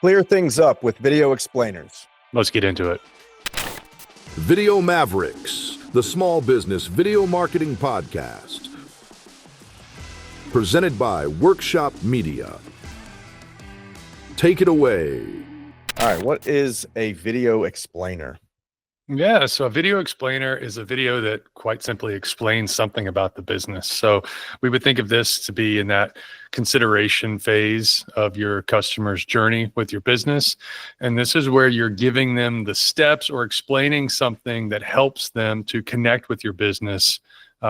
Clear things up with video explainers. Let's get into it. Video Mavericks, the small business video marketing podcast. Presented by Workshop Media. Take it away. All right, what is a video explainer? Yeah, so a video explainer is a video that quite simply explains something about the business. So we would think of this to be in that consideration phase of your customer's journey with your business. And this is where you're giving them the steps or explaining something that helps them to connect with your business,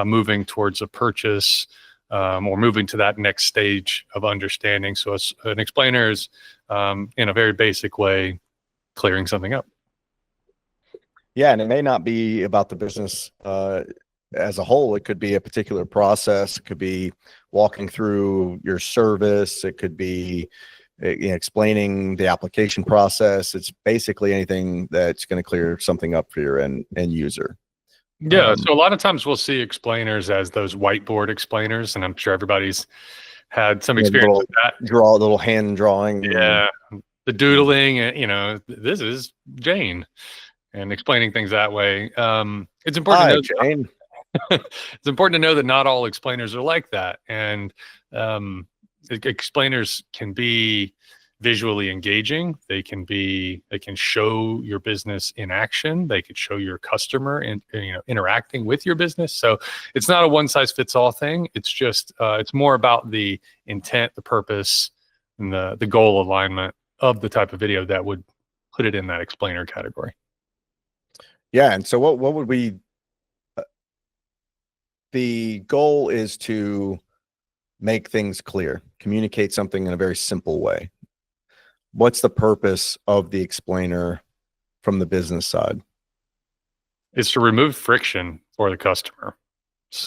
moving towards a purchase or moving to that next stage of understanding. So an explainer is, in a very basic way, clearing something up. Yeah, and it may not be about the business as a whole. It could be a particular process. It could be walking through your service. It could be explaining the application process. It's basically anything that's going to clear something up for your end user. Yeah, so a lot of times we'll see explainers as those whiteboard explainers, and I'm sure everybody's had some experience with that. Draw a little hand drawing. Yeah, the doodling, this is Jane. And explaining things that way. It's important to know. It's important to know that not all explainers are like that. And explainers can be visually engaging. They can show your business in action. They could show your customer and interacting with your business. So it's not a one size fits all thing. It's just it's more about the intent, the purpose, and the goal alignment of the type of video that would put it in that explainer category. Yeah, and so what would we? The goal is to make things clear, communicate something in a very simple way. What's the purpose of the explainer from the business side? It's to remove friction for the customer,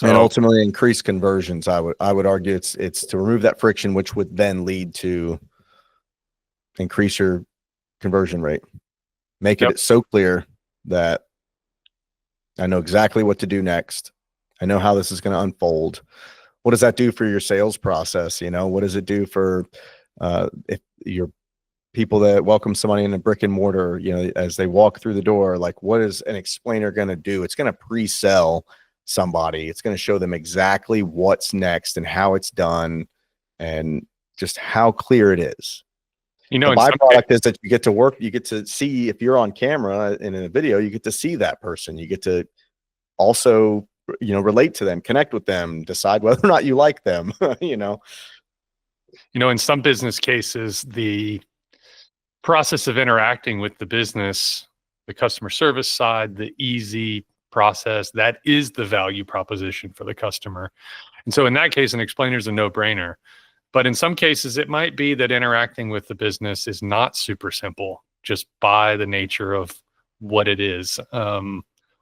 and ultimately increase conversions. I would argue it's to remove that friction, which would then lead to increase your conversion rate. Make it so clear that I know exactly what to do next. I know how this is going to unfold. What does that do for your sales process? What does it do for if your people that welcome somebody in a brick and mortar, as they walk through the door, like what is an explainer going to do? It's going to pre-sell somebody. It's going to show them exactly what's next and how it's done and just how clear it is. The byproduct is that you get to work, you get to see, if you're on camera and in a video, you get to see that person. You get to also, relate to them, connect with them, decide whether or not you like them, in some business cases, the process of interacting with the business, the customer service side, the easy process, that is the value proposition for the customer. And so in that case, an explainer is a no-brainer. But in some cases, it might be that interacting with the business is not super simple just by the nature of what it is,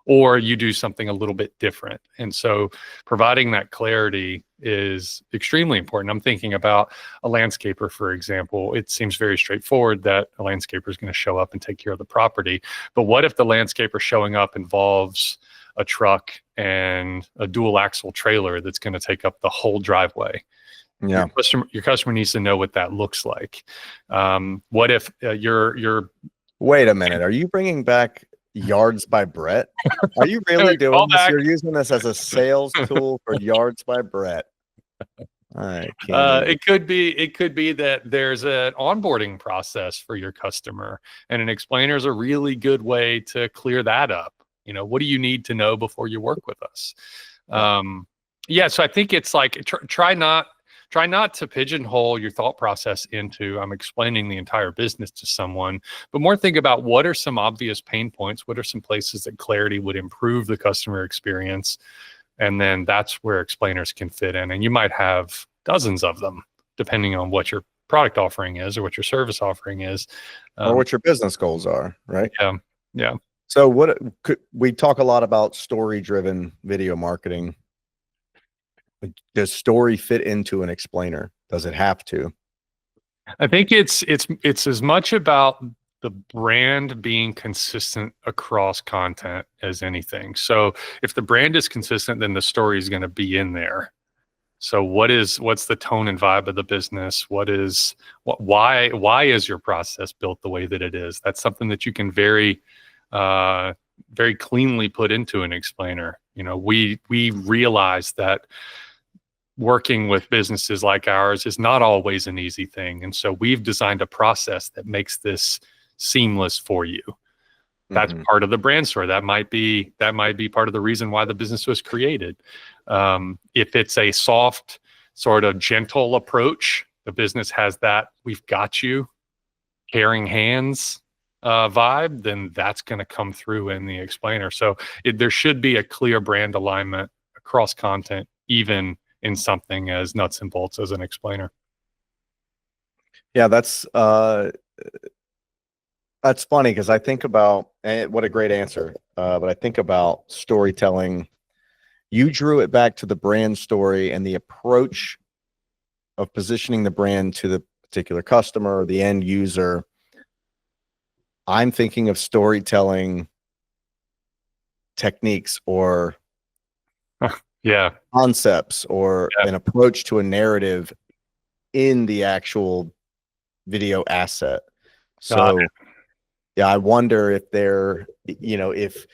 or you do something a little bit different. And so providing that clarity is extremely important. I'm thinking about a landscaper, for example. It seems very straightforward that a landscaper is going to show up and take care of the property. But what if the landscaper showing up involves a truck and a dual axle trailer that's going to take up the whole driveway? Yeah, your customer needs to know what that looks like. What if you're? Wait a minute. Are you bringing back Yards by Brett? Are you really doing this? You're using this as a sales tool for Yards by Brett. It could be that there's an onboarding process for your customer, and an explainer is a really good way to clear that up. What do you need to know before you work with us? So I think it's like try not to pigeonhole your thought process into I'm explaining the entire business to someone, but more think about what are some obvious pain points, what are some places that clarity would improve the customer experience, and then that's where explainers can fit in. And you might have dozens of them, depending on what your product offering is or what your service offering is. Or what your business goals are, right? Yeah. So we talk a lot about story-driven video marketing. Does story fit into an explainer? Does it have to? I think it's as much about the brand being consistent across content as anything. So if the brand is consistent, then the story is going to be in there. So what's the tone and vibe of the business? Why is your process built the way that it is? That's something that you can very cleanly put into an explainer. We realize that working with businesses like ours is not always an easy thing. And so we've designed a process that makes this seamless for you. That's part of the brand story. That might be part of the reason why the business was created. If it's a soft, sort of gentle approach, the business has that "we've got you, caring hands" vibe, then that's going to come through in the explainer. So there should be a clear brand alignment across content, even in something as nuts and bolts as an explainer. Yeah, that's funny because I think about, and what a great answer. But I think about storytelling. You drew it back to the brand story and the approach of positioning the brand to the particular customer or the end user. I'm thinking of storytelling techniques or concepts or an approach to a narrative in the actual video asset. So yeah, I wonder if if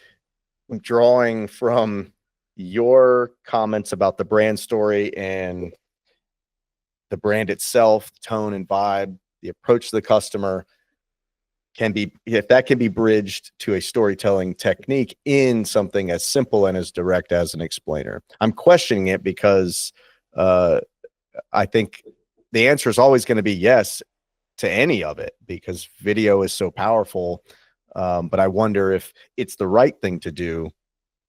drawing from your comments about the brand story and the brand itself, tone and vibe, the approach to the customer if that can be bridged to a storytelling technique in something as simple and as direct as an explainer. I'm questioning it because I think the answer is always going to be yes to any of it because video is so powerful. But I wonder if it's the right thing to do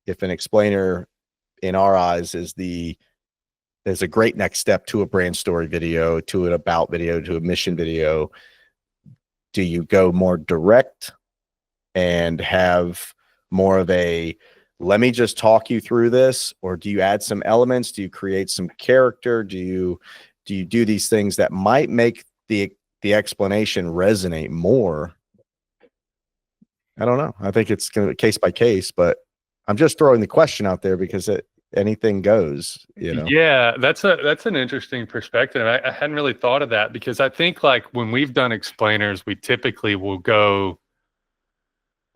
if an explainer in our eyes is a great next step to a brand story video, to an about video, to a mission video. Do you go more direct and have more of a, let me just talk you through this? Or do you add some elements? Do you create some character? Do you do these things that might make the explanation resonate more? I don't know. I think it's going to be case by case, but I'm just throwing the question out there because anything goes, Yeah, that's an interesting perspective. I hadn't really thought of that because I think like when we've done explainers, we typically will go.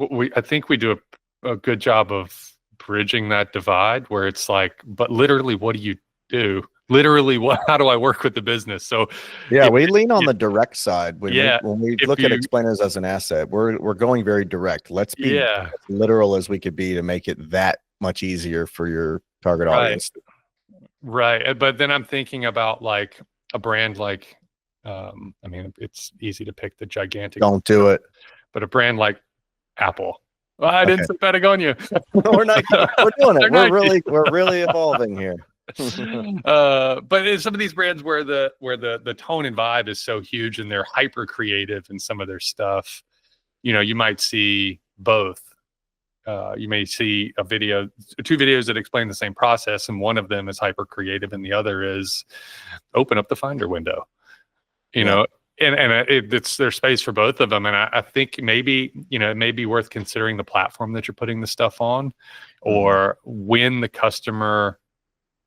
I think we do a good job of bridging that divide where it's like, but literally, what do you do? Literally, how do I work with the business? So yeah, we lean on the direct side when we look at you explainers as an asset. We're going very direct. Let's be as literal as we could be to make it that much easier for your target audience. Right. But then I'm thinking about like a brand like, it's easy to pick the gigantic. Don't do it. But a brand like Apple. Well, I didn't say Patagonia. We're not. We're doing it. We're really evolving here. But in some of these brands where the tone and vibe is so huge and they're hyper creative in some of their stuff, you might see both. You may see two videos that explain the same process, and one of them is hyper creative, and the other is open up the Finder window. And there's space for both of them. And I think maybe it may be worth considering the platform that you're putting the stuff on, or when the customer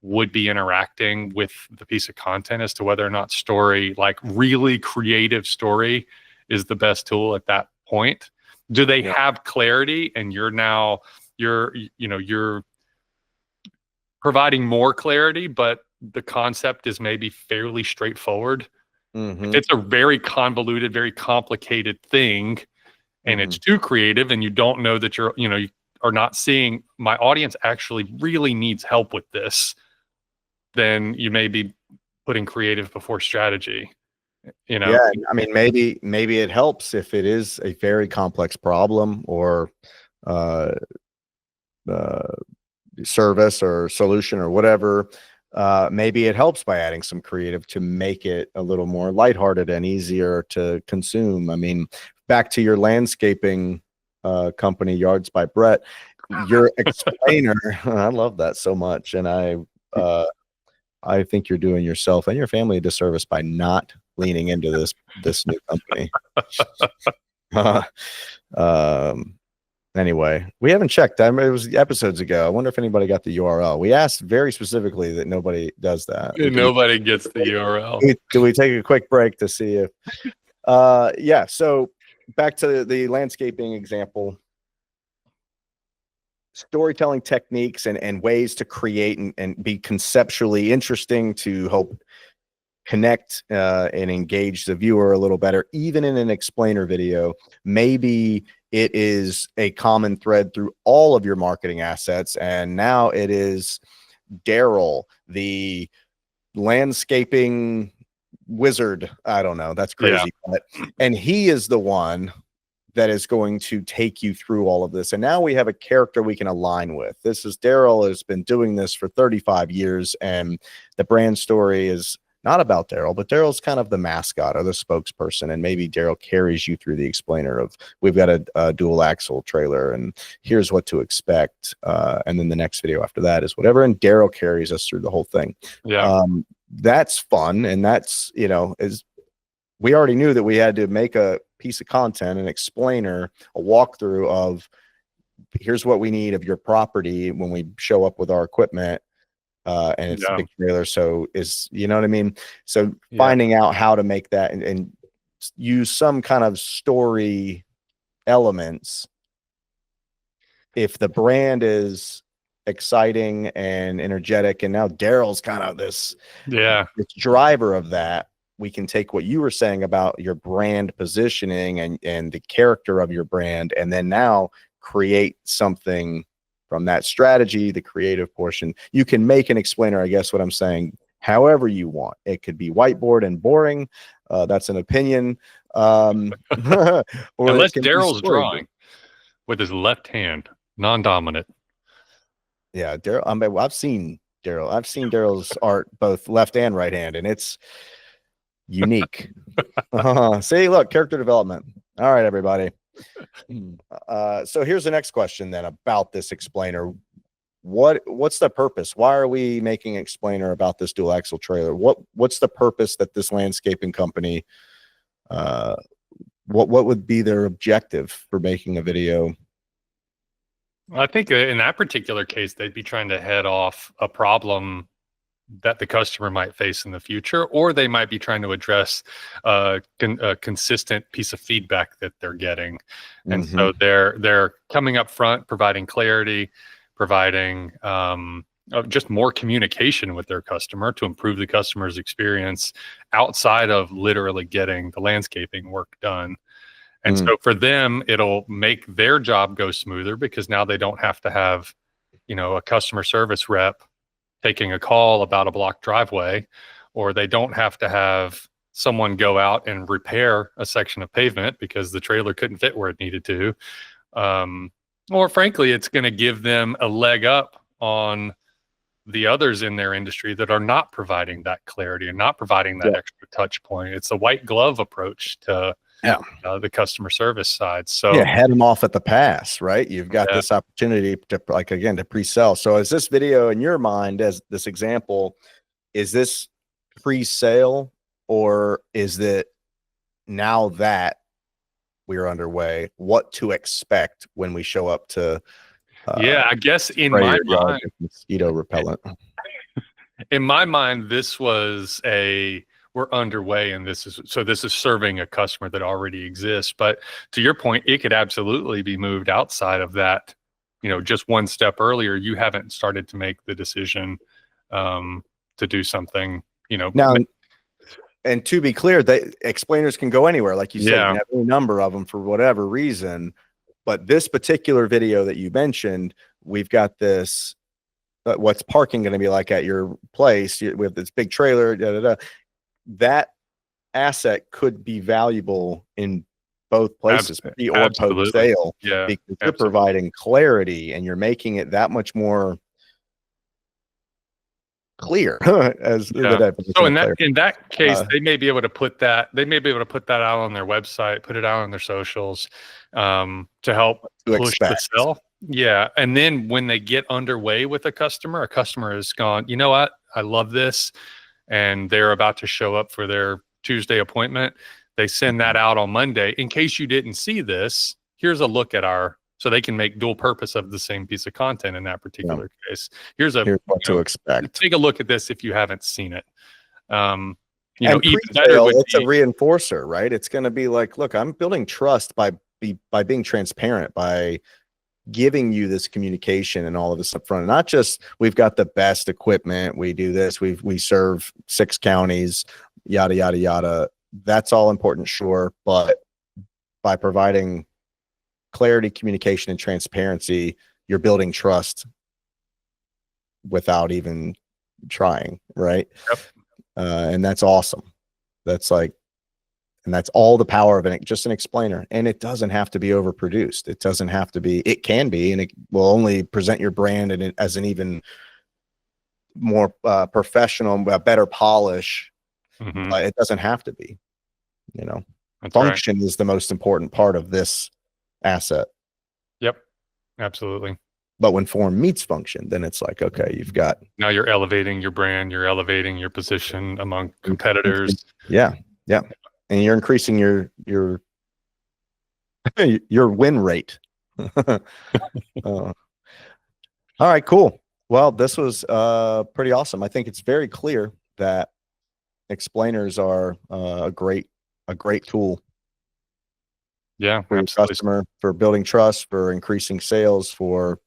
would be interacting with the piece of content as to whether or not story, like really creative story, is the best tool at that point. Do they have clarity and you're providing more clarity, but the concept is maybe fairly straightforward? If it's a very convoluted, very complicated thing and it's too creative and you don't know that you are not seeing my audience actually really needs help with this, then you may be putting creative before strategy. Yeah, I mean, maybe it helps if it is a very complex problem or service or solution or whatever. Maybe it helps by adding some creative to make it a little more lighthearted and easier to consume. I mean, back to your landscaping company, Yards by Brett, your explainer. I love that so much, and I think you're doing yourself and your family a disservice by not leaning into this new company. Anyway, we haven't checked. I mean, it was episodes ago. I wonder if anybody got the URL. We asked very specifically that nobody does that. Nobody gets the URL. Do we take a quick break to see if yeah, so back to the landscaping example. Storytelling techniques and ways to create and be conceptually interesting to help connect and engage the viewer a little better, even in an explainer video. Maybe it is a common thread through all of your marketing assets, and now it is Daryl, the landscaping wizard. I don't know, that's crazy, and he is the one that is going to take you through all of this. And now we have a character we can align with. This is Daryl has been doing this for 35 years, and the brand story is not about Daryl, but Daryl's kind of the mascot or the spokesperson. And maybe Daryl carries you through the explainer of, we've got a dual axle trailer and here's what to expect. And then the next video after that is whatever. And Daryl carries us through the whole thing. Yeah. That's fun. And that's, we already knew that we had to make a piece of content, an explainer, a walkthrough of here's what we need of your property when we show up with our equipment. And it's a big trailer. So you know what I mean? So finding out how to make that and use some kind of story elements. If the brand is exciting and energetic, and now Daryl's kind of this driver of that, we can take what you were saying about your brand positioning and the character of your brand, and then now create something from that strategy, the creative portion. You can make an explainer, I guess what I'm saying, however you want. It could be whiteboard and boring. That's an opinion. Or unless Daryl's drawing with his left hand, non-dominant. Yeah, Daryl. I mean, I've seen Daryl's art, both left and right hand, and it's unique. See, look, character development. All right, everybody. So here's the next question then about this explainer. What's the purpose? Why are we making an explainer about this dual axle trailer? What's the purpose that this landscaping company, what would be their objective for making a video? I think in that particular case, they'd be trying to head off a problem that the customer might face in the future, or they might be trying to address a consistent piece of feedback that they're getting. And so they're coming up front, providing clarity, providing just more communication with their customer to improve the customer's experience outside of literally getting the landscaping work done. And so for them, it'll make their job go smoother because now they don't have to have, a customer service rep taking a call about a blocked driveway, or they don't have to have someone go out and repair a section of pavement because the trailer couldn't fit where it needed to. Or frankly, it's going to give them a leg up on the others in their industry that are not providing that clarity and not providing that extra touch point. It's a white glove approach to the customer service side. So head them off at the pass, right? You've got this opportunity to to pre-sell. So is this video in your mind, as this example, is this pre-sale, or is it now that we're underway, what to expect when we show up to I guess in my mind, mosquito repellent. In my mind, this was we're underway, and this is serving a customer that already exists. But to your point, it could absolutely be moved outside of that. Just one step earlier, you haven't started to make the decision to do something. Now, and to be clear, explainers can go anywhere, like you said. You have any number of them for whatever reason. But this particular video that you mentioned, we've got this. What's parking going to be like at your place? We have this big trailer. That asset could be valuable in both places, pre or post sale, because you're providing clarity and you're making it that much more clear. So in that case, they may be able to put that. They may be able to put that out on their website, put it out on their socials, to help push the sell. Yeah, and then when they get underway with a customer has gone, you know what, I love this. And they're about to show up for their Tuesday appointment. They send that out on Monday. In case you didn't see this, here's a look at our So they can make dual purpose of the same piece of content in that particular case. Here's what to expect. Take a look at this if you haven't seen it. And even better pre-sale, would it's a be, reinforcer, right? It's going to be like, look, I'm building trust by being transparent, by giving you this communication and all of this up front. Not just we've got the best equipment, we do this, we serve 6 counties, yada yada yada. That's all important, sure, but by providing clarity, communication, and transparency, you're building trust without even trying, right? Yep. And that's awesome. That's and that's all the power of just an explainer. And it doesn't have to be overproduced. It doesn't have to be. It can be, and it will only present your brand as an even more professional, better polish. Mhm. But it doesn't have to be. That's right. Function is the most important part of this asset. Yep, absolutely. But when form meets function, then it's like, okay, you've got. Now you're elevating your brand, you're elevating your position among competitors. Yeah. And you're increasing your win rate. All right, cool. Well, this was pretty awesome. I think it's very clear that explainers are a great tool. Yeah, For your absolutely. customer, for building trust, for increasing sales, for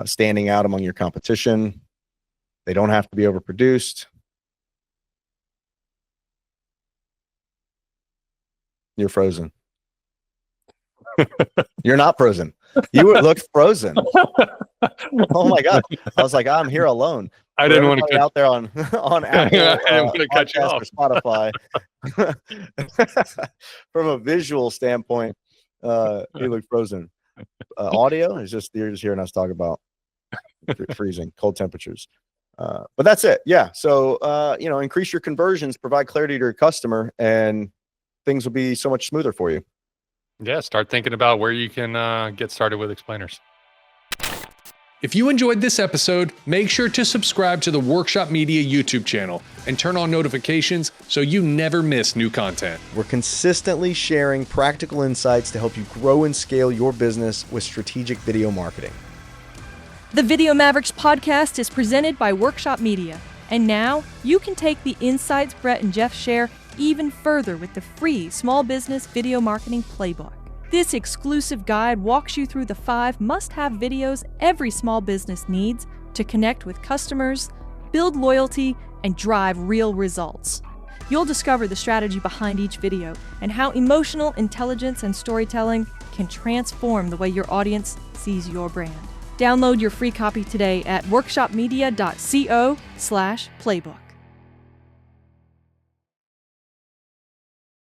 standing out among your competition. They don't have to be overproduced. You're frozen. You're not frozen. You would look frozen. Oh my God. I was like, I'm here alone. I didn't want to cut out there on Apple, I didn't want to cut you off. or Spotify. From a visual standpoint, you look frozen. Audio is you're just hearing us talk about freezing, cold temperatures. But that's it. Yeah. So increase your conversions, provide clarity to your customer, and things will be so much smoother for you. Yeah, start thinking about where you can get started with explainers. If you enjoyed this episode, make sure to subscribe to the Workshop Media YouTube channel and turn on notifications so you never miss new content. We're consistently sharing practical insights to help you grow and scale your business with strategic video marketing. The Video Mavericks podcast is presented by Workshop Media. And now you can take the insights Brett and Jeff share even further with the free Small Business Video Marketing Playbook. This exclusive guide walks you through the 5 must-have videos every small business needs to connect with customers, build loyalty, and drive real results. You'll discover the strategy behind each video and how emotional intelligence and storytelling can transform the way your audience sees your brand. Download your free copy today at workshopmedia.co/playbook.